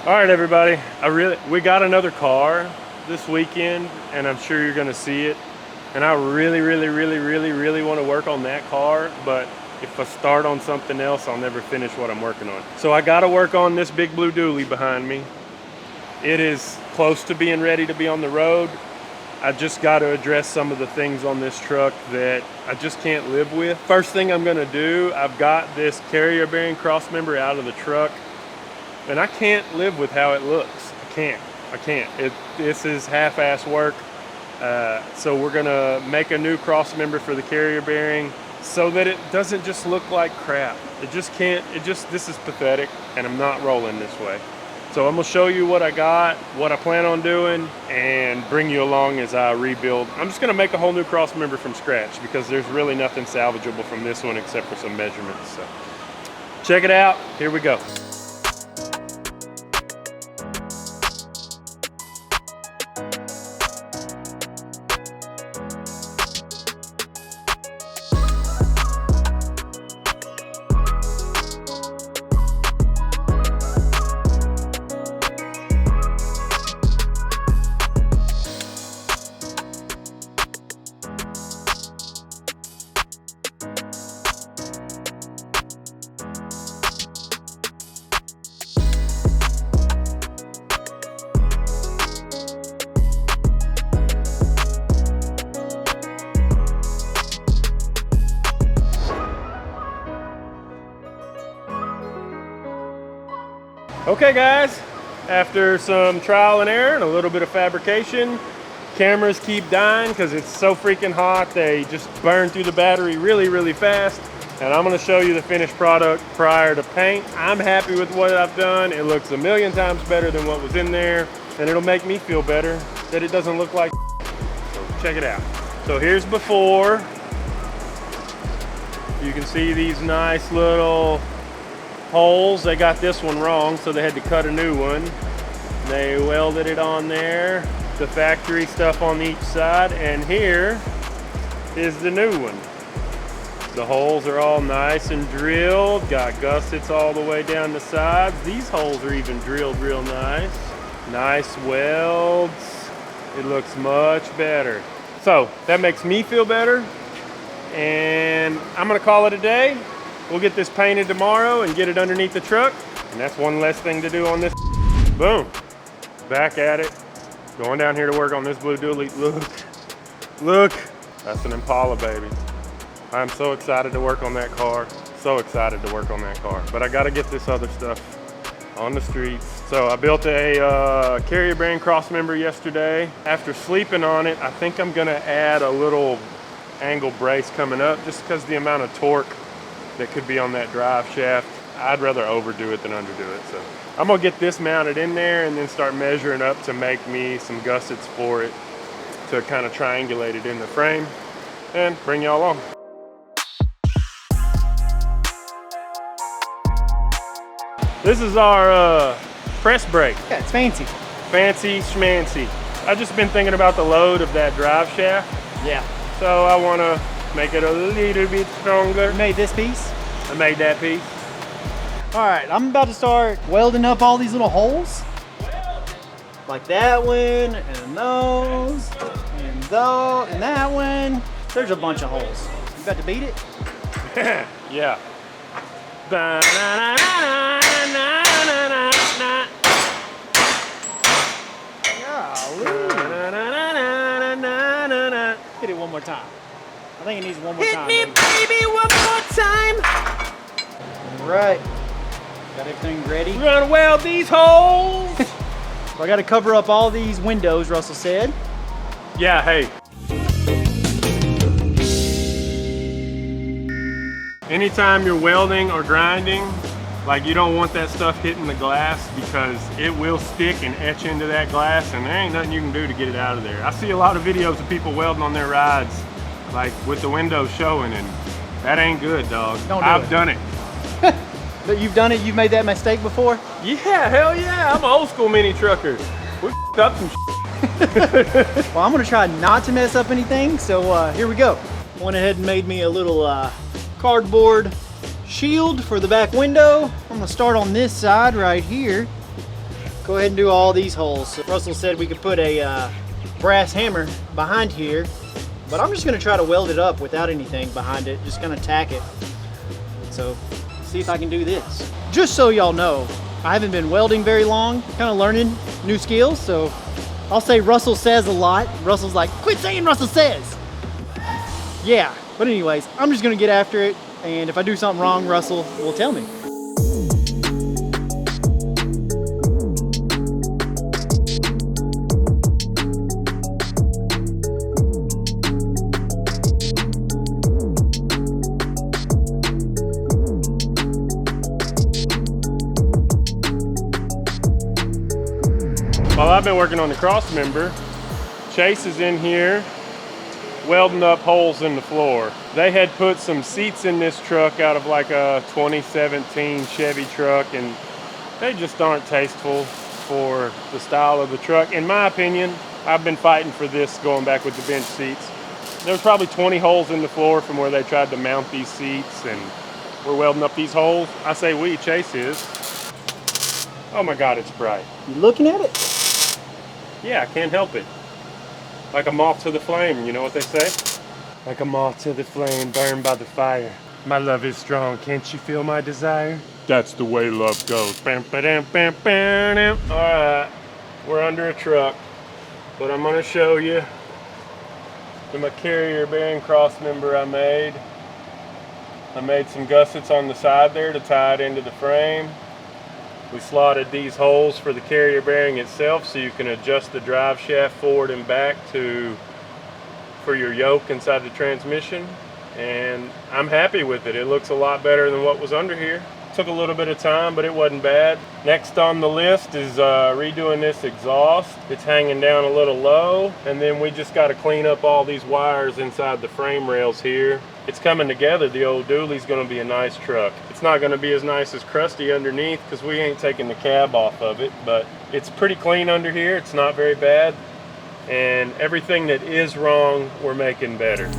All right, everybody. We got another car this weekend, and I'm sure you're gonna see it. And I really want to work on that car, but if I start on something else, I'll never finish what I'm working on. So I got to work on this big blue dually behind me. It is close to being ready to be on the road. I just got to address some of the things on this truck that I just can't live with. First thing I'm gonna do, I've got this carrier bearing crossmember out of the truck, and I can't live with how it looks. I can't. This is half-ass work. So we're gonna make a new crossmember for the carrier bearing so that it doesn't just look like crap. This is pathetic, and I'm not rolling this way. So I'm gonna show you what I got, what I plan on doing, and bring you along as I rebuild. I'm just gonna make a whole new crossmember from scratch because there's really nothing salvageable from this one except for some measurements. So check it out, here we go. Okay guys, after some trial and error and a little bit of fabrication, cameras keep dying because it's so freaking hot. They just burn through the battery really fast. And I'm gonna show you the finished product prior to paint. I'm happy with what I've done. It looks a million times better than what was in there, and it'll make me feel better that it doesn't look like so check it out. So here's before. You can see these nice little holes. They got this one wrong, so they had to cut a new one. They welded it on there, the factory stuff on each side, and here is the new one. The holes are all nice and drilled, got gussets all the way down the sides. These holes are even drilled real nice. Nice welds. It looks much better. So that makes me feel better, and I'm gonna call it a day. We'll get this painted tomorrow and get it underneath the truck. And that's one less thing to do on this. Boom. Back at it. Going down here to work on this blue dually. Look. That's an Impala, baby. I'm so excited to work on that car. So excited to work on that car. But I gotta get this other stuff on the streets. So I built a carrier bearing crossmember yesterday. After sleeping on it, I think I'm gonna add a little angle brace coming up just because the amount of torque that could be on that drive shaft. I'd rather overdo it than underdo it. So I'm gonna get this mounted in there and then start measuring up to make me some gussets for it to kind of triangulate it in the frame and bring y'all along. This is our press brake. Yeah, it's fancy. Fancy schmancy. I've just been thinking about the load of that drive shaft. Yeah. So I wanna make it a little bit stronger. You made this piece? I made that piece. All right, I'm about to start welding up all these little holes. Like that one, and those, and those, and that one. There's a bunch of holes. You about to beat it? Yeah. Hit it one more time. I think it needs one more time. Hit me, baby, one more time. All right. Got everything ready. We're gonna weld these holes. I got to cover up all these windows, Russell said. Yeah, hey. Anytime you're welding or grinding, like you don't want that stuff hitting the glass because it will stick and etch into that glass, and there ain't nothing you can do to get it out of there. I see a lot of videos of people welding on their rides, like with the windows showing, and that ain't good, dog. I've done it. But you've done it? You've made that mistake before? Yeah, hell yeah. I'm an old school mini trucker. We f***ed up some shit. Well, I'm gonna try not to mess up anything, so here we go. Went ahead and made me a little cardboard shield for the back window. I'm gonna start on this side right here. go ahead and do all these holes. So Russell said we could put a brass hammer behind here, but I'm just gonna try to weld it up without anything behind it, just kind of tack it. So see if I can do this. Just so y'all know, I haven't been welding very long, kind of learning new skills, so I'll say Russell says a lot. Russell's like, quit saying Russell says. Yeah, but anyways, I'm just gonna get after it, and if I do something wrong, Russell will tell me. While I've been working on the Crossmember, Chase is in here welding up holes in the floor. They had put some seats in this truck out of like a 2017 Chevy truck, and they just aren't tasteful for the style of the truck. In my opinion, I've been fighting for this going back with the bench seats. There's probably 20 holes in the floor from where they tried to mount these seats, and we're welding up these holes. I say we, Chase is. Oh my God, it's bright. You looking at it? Yeah, I can't help it. Like a moth to the flame, you know what they say? Like a moth to the flame, burned by the fire. My love is strong, can't you feel my desire? That's the way love goes. Alright, we're under a truck, but I'm gonna show you my carrier bearing crossmember I made. I made some gussets on the side there to tie it into the frame. We slotted these holes for the carrier bearing itself so you can adjust the drive shaft forward and back for your yoke inside the transmission, and I'm happy with it. It looks a lot better than what was under here. Took a little bit of time, but it wasn't bad. Next on the list is redoing this exhaust. It's hanging down a little low, and then we just got to clean up all these wires inside the frame rails here. It's coming together. The old dually's going to be a nice truck. It's not going to be as nice as crusty underneath because we ain't taking the cab off of it, but it's pretty clean under here. It's not very bad, and everything that is wrong, we're making better.